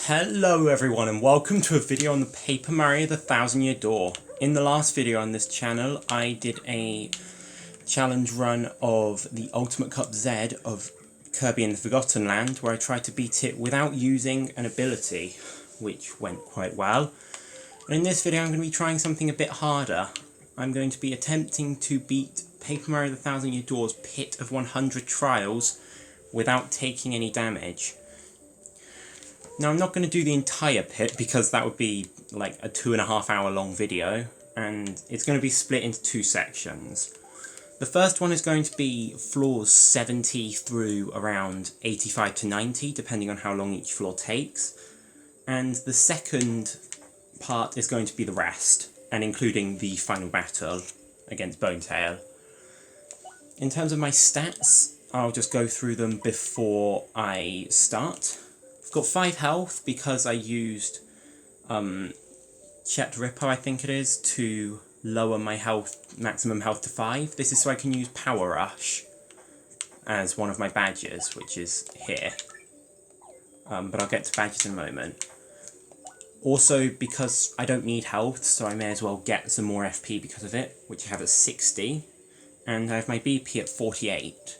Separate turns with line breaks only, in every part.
Hello everyone and welcome to a video on the Paper Mario the 1000-Year Door. In the last video on this channel I did a challenge run of the Ultimate Cup Z of Kirby in the Forgotten Land where I tried to beat it without using an ability, which went quite well. And in this video I'm going to be trying something a bit harder. I'm going to be attempting to beat Paper Mario the 1000-Year Door's Pit of 100 Trials without taking any damage. Now I'm not going to do the entire pit because that would be like a 2.5 hour long video, and it's going to be split into two sections. The first one is going to be floors 70 through around 85 to 90, depending on how long each floor takes. And the second part is going to be the rest, and including the final battle against Bonetail. In terms of my stats, I'll just go through them before I start. I've got 5 health because I used Chet Ripper, I think it is, to lower my maximum health to 5. This is so I can use Power Rush as one of my badges, which is here. But I'll get to badges in a moment. Also, because I don't need health, so I may as well get some more FP because of it, which I have at 60. And I have my BP at 48.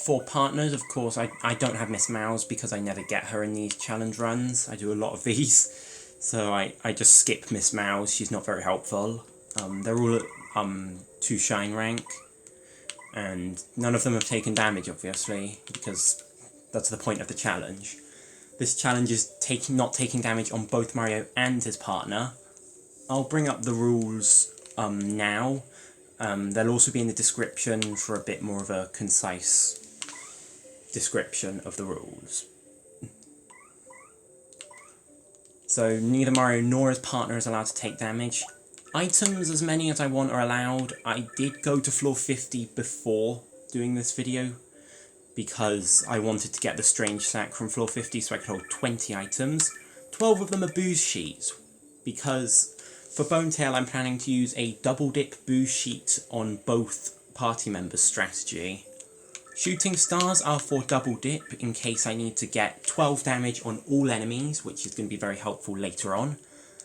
For partners, of course, I don't have Miss Mouse because I never get her in these challenge runs. I do a lot of these, so I just skip Miss Mouse. She's not very helpful. They're all at 2 shine rank, and none of them have taken damage, obviously, because that's the point of the challenge. This challenge is not taking damage on both Mario and his partner. I'll bring up the rules now. They'll also be in the description for a bit more of a concise description of the rules. So neither Mario nor his partner is allowed to take damage. Items, as many as I want, are allowed. I did go to floor 50 before doing this video because I wanted to get the strange sack from floor 50 so I could hold 20 items. 12 of them are booze sheets because for Bonetail I'm planning to use a double dip booze sheet on both party members' strategy. Shooting stars are for double dip in case I need to get 12 damage on all enemies, which is going to be very helpful later on.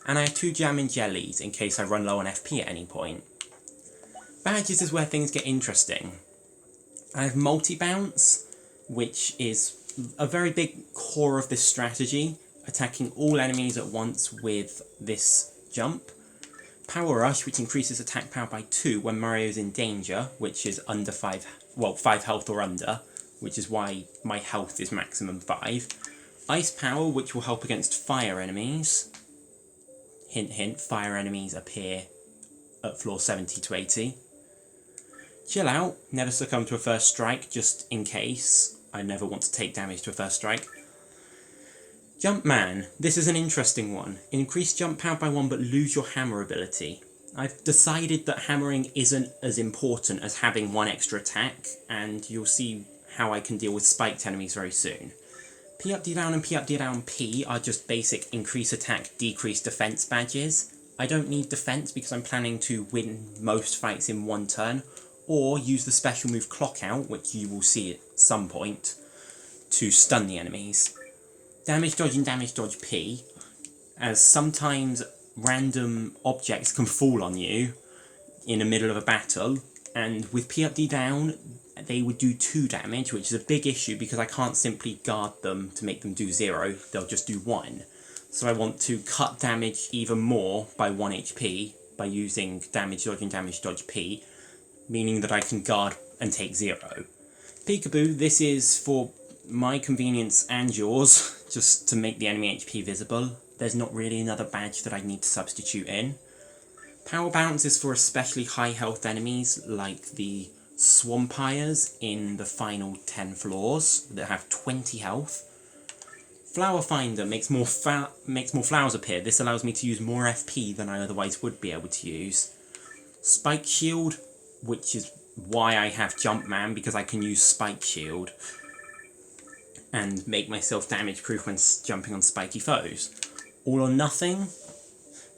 And I have 2 jam and jellies in case I run low on FP at any point. Badges is where things get interesting. I have multi-bounce, which is a very big core of this strategy, attacking all enemies at once with this jump. Power Rush, which increases attack power by 2 when Mario is in danger, which is under 5 health or under, which is why my health is maximum 5. Ice Power, which will help against fire enemies. Hint hint, fire enemies appear at floor 70 to 80. Chill Out, never succumb to a first strike, just in case. I never want to take damage to a first strike. Jumpman, this is an interesting one. Increase jump power by 1 but lose your hammer ability. I've decided that hammering isn't as important as having 1 extra attack, and you'll see how I can deal with spiked enemies very soon. P up, D down and P up, D down, P are just basic increase attack, decrease defense badges. I don't need defense because I'm planning to win most fights in 1 turn, or use the special move Clock Out, which you will see at some point, to stun the enemies. Damage dodge and damage dodge P, as sometimes random objects can fall on you in the middle of a battle, and with P up D down they would do 2 damage, which is a big issue because I can't simply guard them to make them do 0, they'll just do 1. So I want to cut damage even more by 1 HP by using damage dodge and damage dodge P, meaning that I can guard and take 0. Peekaboo, this is for my convenience and yours, just to make the enemy HP visible. There's not really another badge that I need to substitute in. Power Bounce is for especially high health enemies like the Swampires in the final 10 floors that have 20 health. Flower Finder makes more flowers appear. This allows me to use more FP than I otherwise would be able to use. Spike Shield, which is why I have Jumpman, because I can use Spike Shield and make myself damage proof when jumping on spiky foes. All or Nothing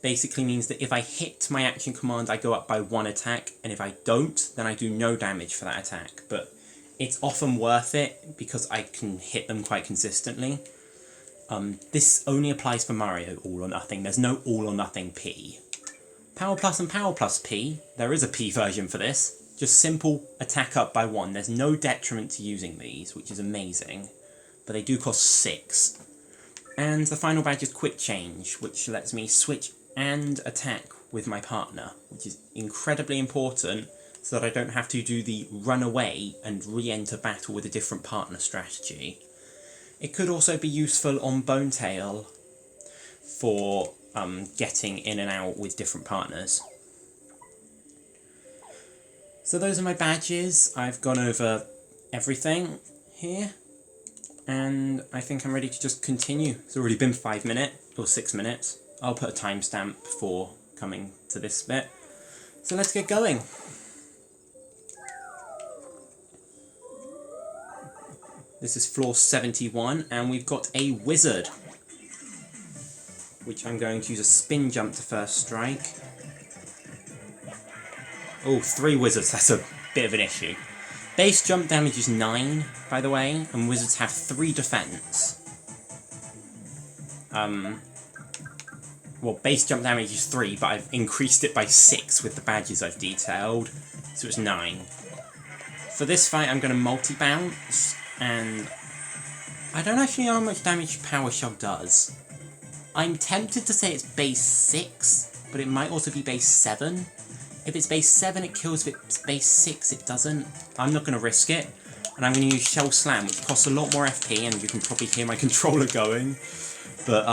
basically means that if I hit my action command I go up by 1 attack, and if I don't then I do no damage for that attack, but it's often worth it because I can hit them quite consistently. This only applies for Mario All or Nothing. There's no All or Nothing P. Power Plus and Power Plus P, there is a P version for this. Just simple attack up by 1. There's no detriment to using these, which is amazing. But they do cost 6. And the final badge is Quick Change, which lets me switch and attack with my partner, which is incredibly important so that I don't have to do the run away and re-enter battle with a different partner strategy. It could also be useful on Bonetail for getting in and out with different partners. So those are my badges. I've gone over everything here, and I think I'm ready to just continue. It's already been 5 minutes, or 6 minutes. I'll put a timestamp before coming to this bit. So let's get going. This is floor 71, and we've got a wizard, which I'm going to use a spin jump to first strike. Oh, 3 wizards, that's a bit of an issue. Base jump damage is 9, by the way, and wizards have 3 defense. Well, base jump damage is 3, but I've increased it by 6 with the badges I've detailed, so it's 9. For this fight, I'm going to multi-bounce, and I don't actually know how much damage Power Shell does. I'm tempted to say it's base 6, but it might also be base 7. If it's base 7, it kills. If it's base 6, it doesn't. I'm not going to risk it, and I'm going to use Shell Slam, which costs a lot more FP, and you can probably hear my controller going. But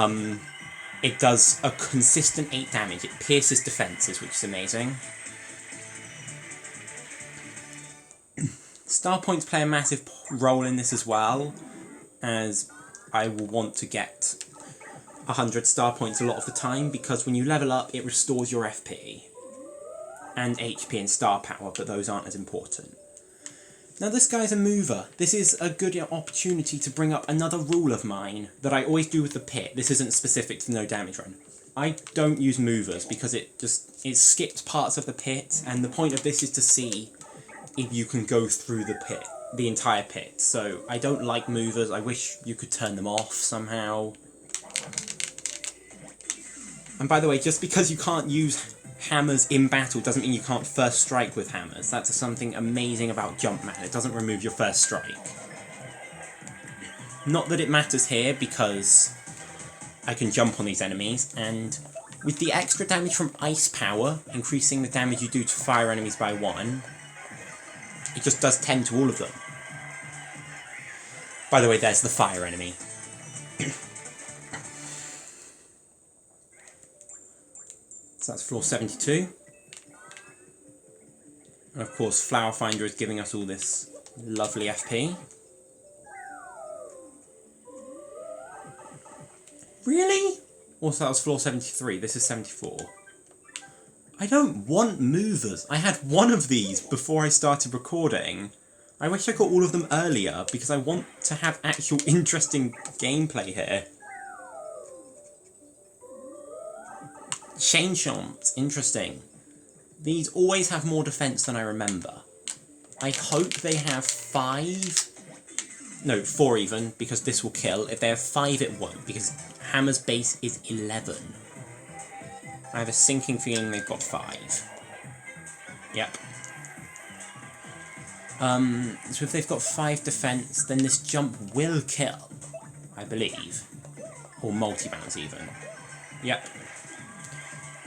it does a consistent 8 damage. It pierces defenses, which is amazing. Star points play a massive role in this as well, as I will want to get 100 star points a lot of the time, because when you level up, it restores your FP and HP and star power, but those aren't as important. Now this guy's a mover. This is a good opportunity to bring up another rule of mine that I always do with the pit. This isn't specific to the no damage run. I don't use movers because it skips parts of the pit, and the point of this is to see if you can go through the pit, the entire pit. So I don't like movers. I wish you could turn them off somehow. And by the way, just because you can't use hammers in battle doesn't mean you can't first strike with hammers. That's something amazing about Jumpman. It doesn't remove your first strike. Not that it matters here, because I can jump on these enemies, and with the extra damage from Ice Power, increasing the damage you do to fire enemies by 1, it just does 10 to all of them. By the way, there's the fire enemy. So that's floor 72. And of course, Flower Finder is giving us all this lovely FP. Really? Also, that was floor 73. This is 74. I don't want movers. I had 1 of these before I started recording. I wish I got all of them earlier, because I want to have actual interesting gameplay here. Chain Chomps, interesting. These always have more defense than I remember. I hope they have 5. No, 4 even, because this will kill. If they have 5, it won't, because Hammer's base is 11. I have a sinking feeling they've got 5. Yep. So if they've got 5 defense, then this jump will kill, I believe. Or multi-bounce even. Yep.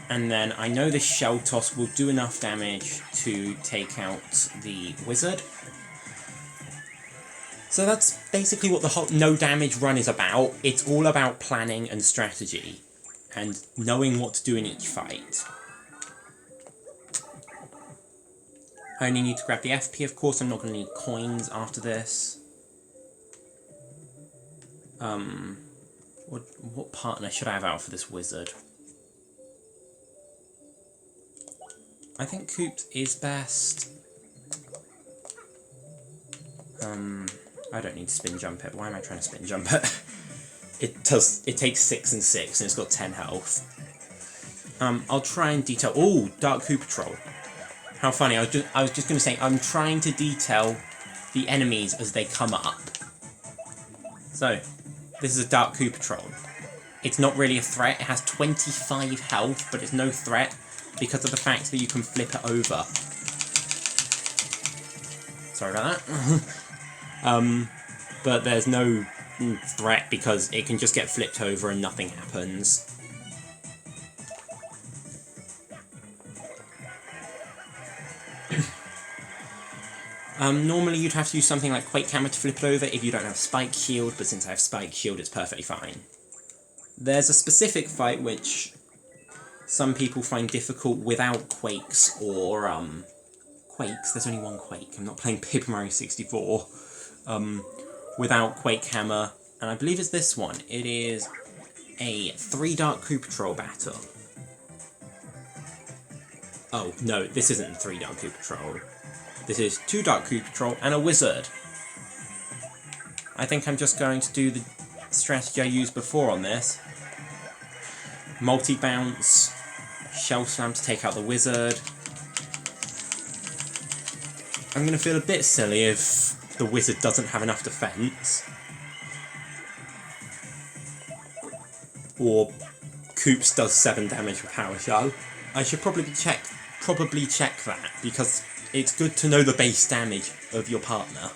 And then I know this Shell Toss will do enough damage to take out the wizard. So that's basically what the whole no damage run is about. It's all about planning and strategy, and knowing what to do in each fight. I only need to grab the FP, of course. I'm not going to need coins after this. What partner should I have out for this wizard? I think Cooped is best. I don't need to spin jump it. Why am I trying to spin jump it? It takes 6 and 6, and it's got 10 health. I'll try and detail. Oh, Dark Hooper Troll. How funny! I was just going to say I'm trying to detail the enemies as they come up. So, this is a Dark Koopa Troll. It's not really a threat. It has 25 health, but it's no threat because of the fact that you can flip it over. Sorry about that. But there's no threat because it can just get flipped over and nothing happens. Normally you'd have to use something like Quake Hammer to flip it over if you don't have Spike Shield, but since I have Spike Shield it's perfectly fine. There's a specific fight which some people find difficult without Quakes or, Quakes? There's only one Quake, I'm not playing Paper Mario 64. Without Quake Hammer, and I believe it's this one. It is a 3 Dark Koopa Troll battle. Oh, no, this isn't 3 Dark Koopa Troll. This is 2 Dark Koopa Troll and a Wizard. I think I'm just going to do the strategy I used before on this. Multi-bounce, Shell Slam to take out the Wizard. I'm going to feel a bit silly if the Wizard doesn't have enough defense. Or Koops does 7 damage with Power Shell. I should probably check that, because it's good to know the base damage of your partner.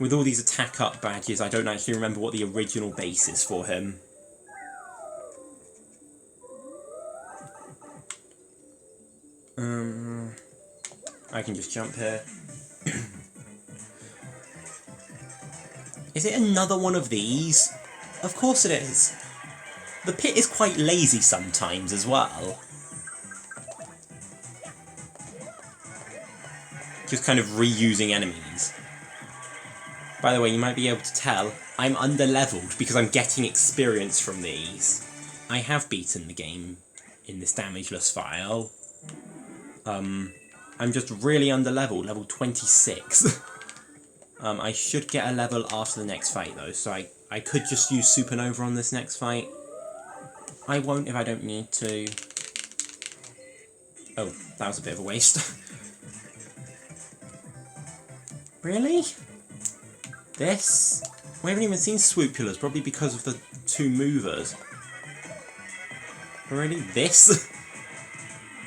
With all these attack up badges, I don't actually remember what the original base is for him. I can just jump here. Is it another one of these? Of course it is. The pit is quite lazy sometimes as well. Just kind of reusing enemies. By the way, you might be able to tell, I'm under-leveled because I'm getting experience from these. I have beaten the game in this damageless file. I'm just really under-leveled, level 26. I should get a level after the next fight though, so I could just use Supernova on this next fight. I won't if I don't need to. Oh, that was a bit of a waste. Really? This? We haven't even seen Swoopulars, probably because of the 2 movers. Really? This?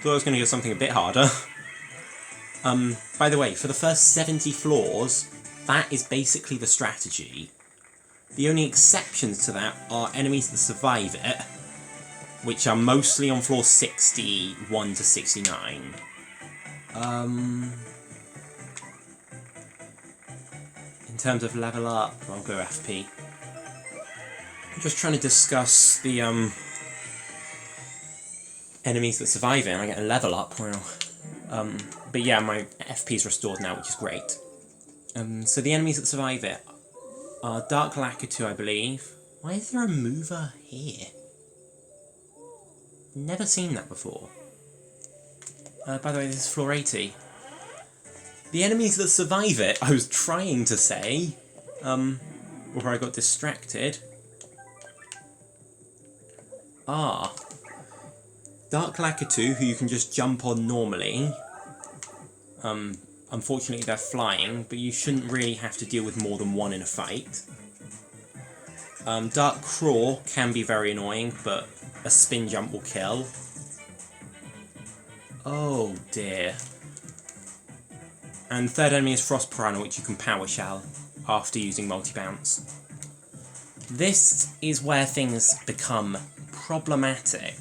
Thought I was going to get something a bit harder. By the way, for the first 70 floors, that is basically the strategy. The only exceptions to that are enemies that survive it, which are mostly on floor 61 to 69. In terms of level up, I'll go FP. I'm just trying to discuss the enemies that survive it, and I get a level up. Well, but yeah, my FP is restored now, which is great. So the enemies that survive it are Dark Lakitu, I believe. Why is there a mover here? Never seen that before. By the way, this is floor 80. The enemies that survive it, I was trying to say, before I got distracted, are Dark Lakitu, who you can just jump on normally. Unfortunately they're flying, but you shouldn't really have to deal with more than one in a fight. Dark Craw can be very annoying, but a spin jump will kill. Oh dear. And third enemy is Frost Piranha, which you can Power Shell after using multi-bounce. This is where things become problematic.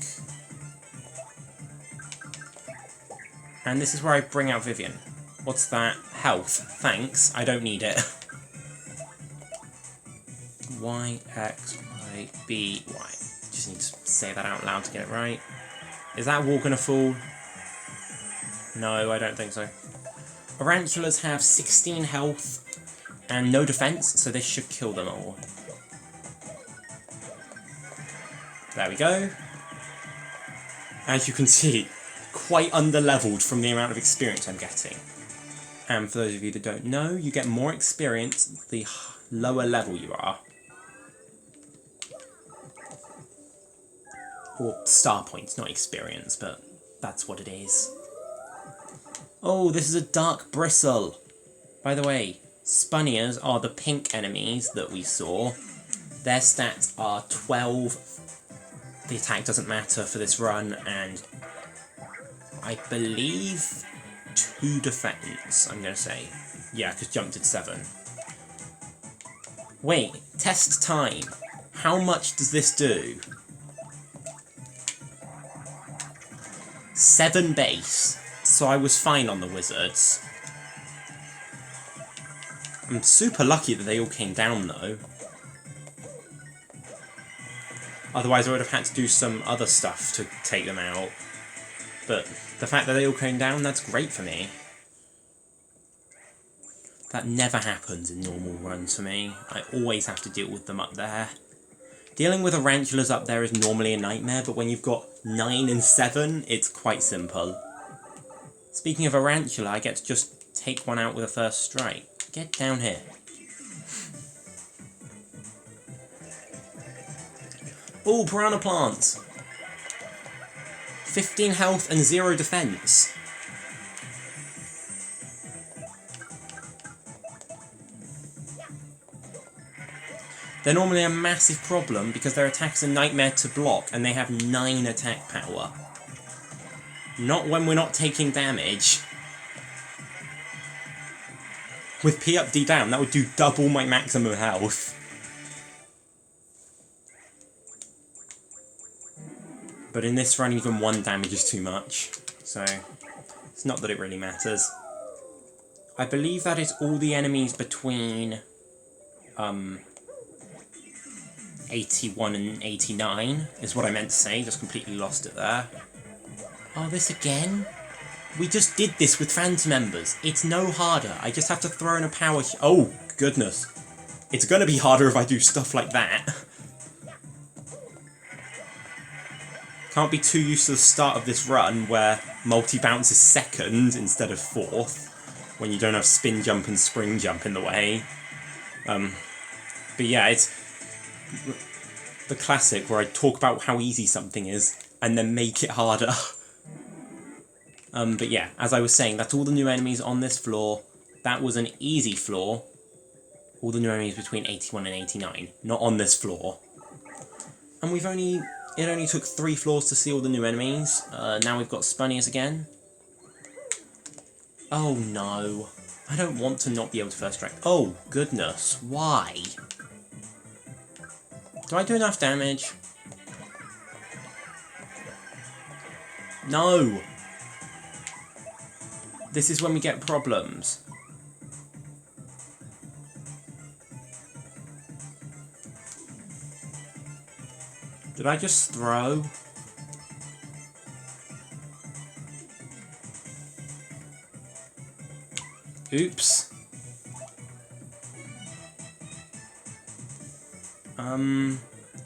And this is where I bring out Vivian. What's that? Health. Thanks. I don't need it. Y, X, Y, B, Y. Just need to say that out loud to get it right. Is that wall gonna fall? No, I don't think so. Tarantulas have 16 health and no defense, so this should kill them all. There we go. As you can see, quite under-leveled from the amount of experience I'm getting. And for those of you that don't know, you get more experience the lower level you are. Or star points, not experience, but that's what it is. Oh, this is a dark bristle. By the way, Spunniers are the pink enemies that we saw. Their stats are 12. The attack doesn't matter for this run, and I believe 2 defense, I'm going to say. Yeah, because jump did 7. Wait, test time. How much does this do? 7 base. So I was fine on the wizards. I'm super lucky that they all came down though. Otherwise I would have had to do some other stuff to take them out. But the fact that they all came down, that's great for me. That never happens in normal runs for me. I always have to deal with them up there. Dealing with tarantulas up there is normally a nightmare, but when you've got 9 and 7, it's quite simple. Speaking of tarantula, I get to just take one out with a first strike. Get down here. Oh, piranha plants! 15 health and 0 defense. They're normally a massive problem because their attack's a nightmare to block and they have 9 attack power. Not when we're not taking damage. With P up, D down, that would do double my maximum health. But in this run, even 1 damage is too much. So, it's not that it really matters. I believe that is all the enemies between 81 and 89, is what I meant to say, just completely lost it there. Oh, this again? We just did this with Phantom Embers. It's no harder, I just have to throw in a power oh, goodness. It's gonna be harder if I do stuff like that. Can't be too used to the start of this run where multi-bounce is 2nd instead of 4th, when you don't have spin jump and spring jump in the way. But yeah, it's the classic where I talk about how easy something is and then make it harder. But yeah, as I was saying, that's all the new enemies on this floor. That was an easy floor. All the new enemies between 81 and 89, not on this floor. And it only took 3 floors to see all the new enemies. Now we've got Spunniers again. Oh no. I don't want to not be able to first strike. Oh goodness, why? Do I do enough damage? No! This is when we get problems. Did I just throw? Oops.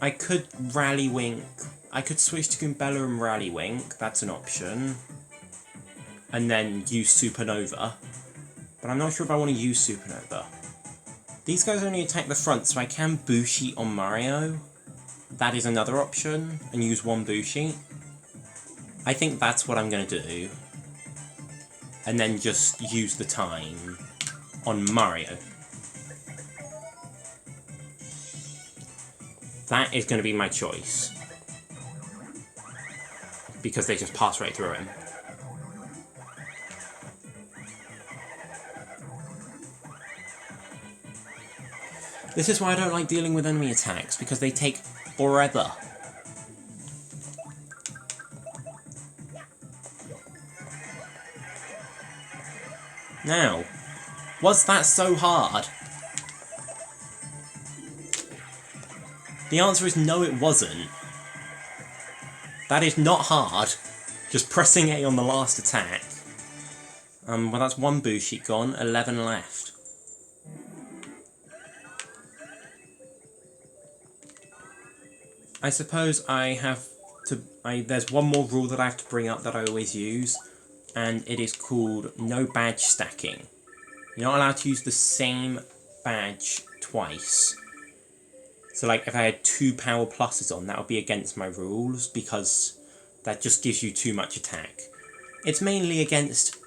I could Rally Wink. I could switch to Goombella and Rally Wink, that's an option. And then use Supernova. But I'm not sure if I want to use Supernova. These guys only attack the front, so I can Bushi on Mario. That is another option, and use 1 Bushi. I think that's what I'm going to do. And then just use the time on Mario. That is going to be my choice. Because they just pass right through him. This is why I don't like dealing with enemy attacks, because they take forever. Now, was that so hard? The answer is no, it wasn't. That is not hard. Just pressing A on the last attack. Well, that's 1 Bushi gone, 11 left. I suppose I have to... there's one more rule that I have to bring up that I always use, and it is called no badge stacking. You're not allowed to use the same badge twice. So like if I had 2 power pluses on, that would be against my rules, because that just gives you too much attack. It's mainly against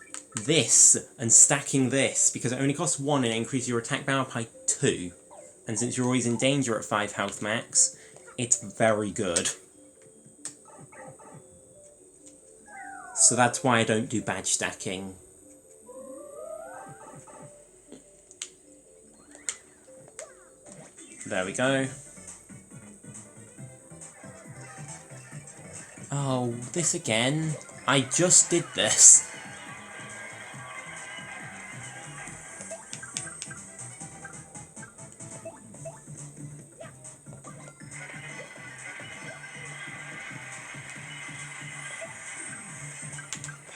this and stacking this, because it only costs 1 and it increases your attack power by 2. And since you're always in danger at 5 health max, it's very good. So that's why I don't do badge stacking. There we go. Oh, this again? I just did this.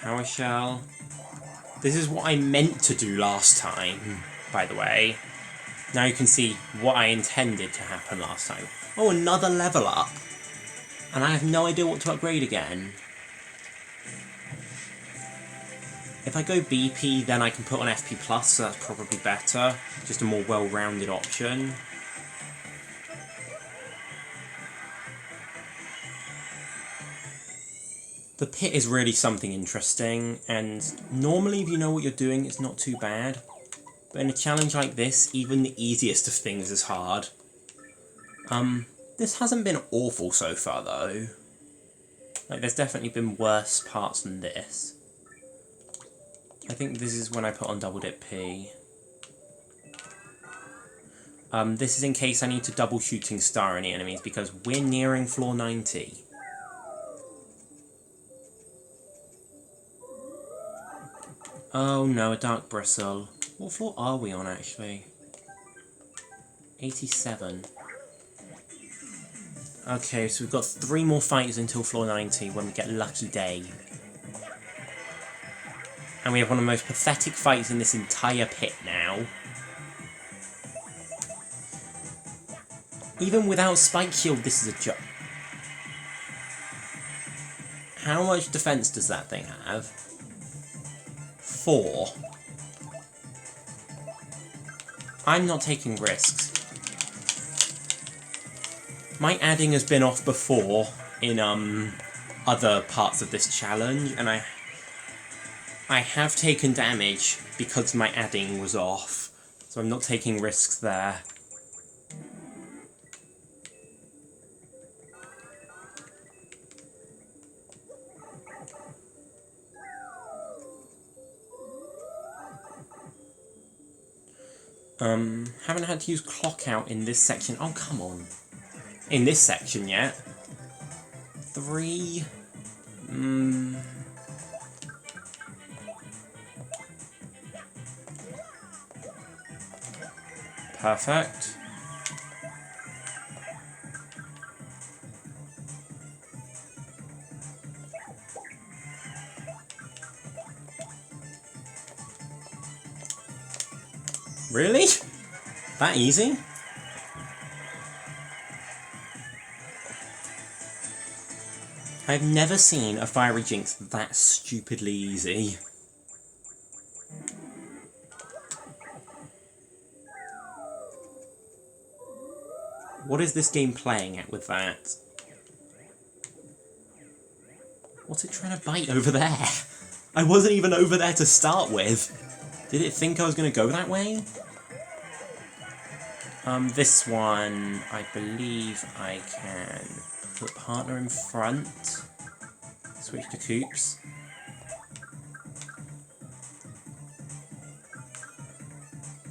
Power Shell. This is what I meant to do last time, by the way. Now you can see what I intended to happen last time. Oh, another level up. And I have no idea what to upgrade again. If I go BP, then I can put on FP+, so that's probably better. Just a more well-rounded option. The pit is really something interesting, and normally if you know what you're doing, it's not too bad. But in a challenge like this, even the easiest of things is hard. This hasn't been awful so far, though. Like, there's definitely been worse parts than this. I think this is when I put on Double Dip P. This is in case I need to double shooting star any enemies, because we're nearing floor 90. Oh no, a Dark Bristle. What floor are we on, actually? 87. Okay, so we've got 3 more fights until floor 90 when we get Lucky Day. And we have one of the most pathetic fights in this entire pit now. Even without Spike Shield, this is a joke. How much defense does that thing have? 4. I'm not taking risks. My adding has been off before in other parts of this challenge, and I have taken damage because my adding was off, so I'm not taking risks there. Haven't had to use clock out in this section. Oh, come on. In this section yet. 3. Perfect. Really? That easy? I've never seen a Fiery Jinx that stupidly easy. What is this game playing at with that? What's it trying to bite over there? I wasn't even over there to start with. Did it think I was going to go that way? This one, I believe I can put partner in front. Switch to Coops.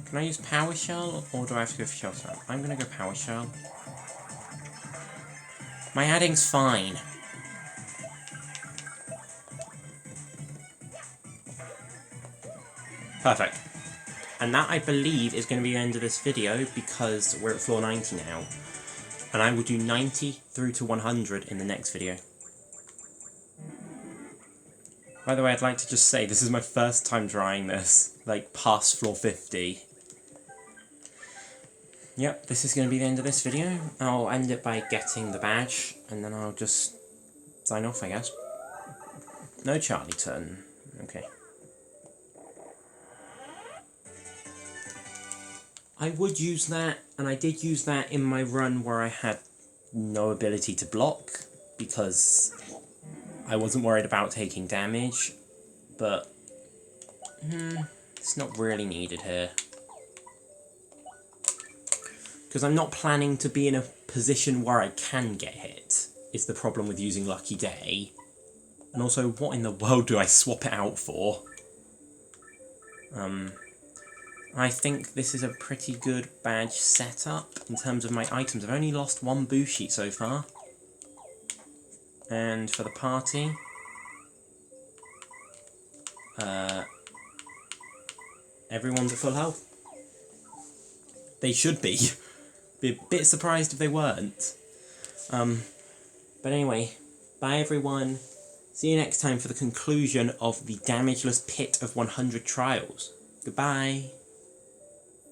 Can I use Power Shell, or do I have to go for Shell Slam? I'm going to go Power Shell. My adding's fine. Perfect. And that, I believe, is going to be the end of this video, because we're at floor 90 now. And I will do 90 through to 100 in the next video. By the way, I'd like to just say, this is my first time trying this, like, past floor 50. Yep, this is going to be the end of this video. I'll end it by getting the badge, and then I'll just sign off, I guess. No Charlie turn. Okay. I would use that, and I did use that in my run where I had no ability to block, because I wasn't worried about taking damage, but It's not really needed here. Because I'm not planning to be in a position where I can get hit, is the problem with using Lucky Day. And also, what in the world do I swap it out for? I think this is a pretty good badge setup in terms of my items. I've only lost one boo sheet so far. And for the party, everyone's at full health. They should be. Be a bit surprised if they weren't. But anyway, bye everyone. See you next time for the conclusion of the damageless pit of 100 trials. Goodbye.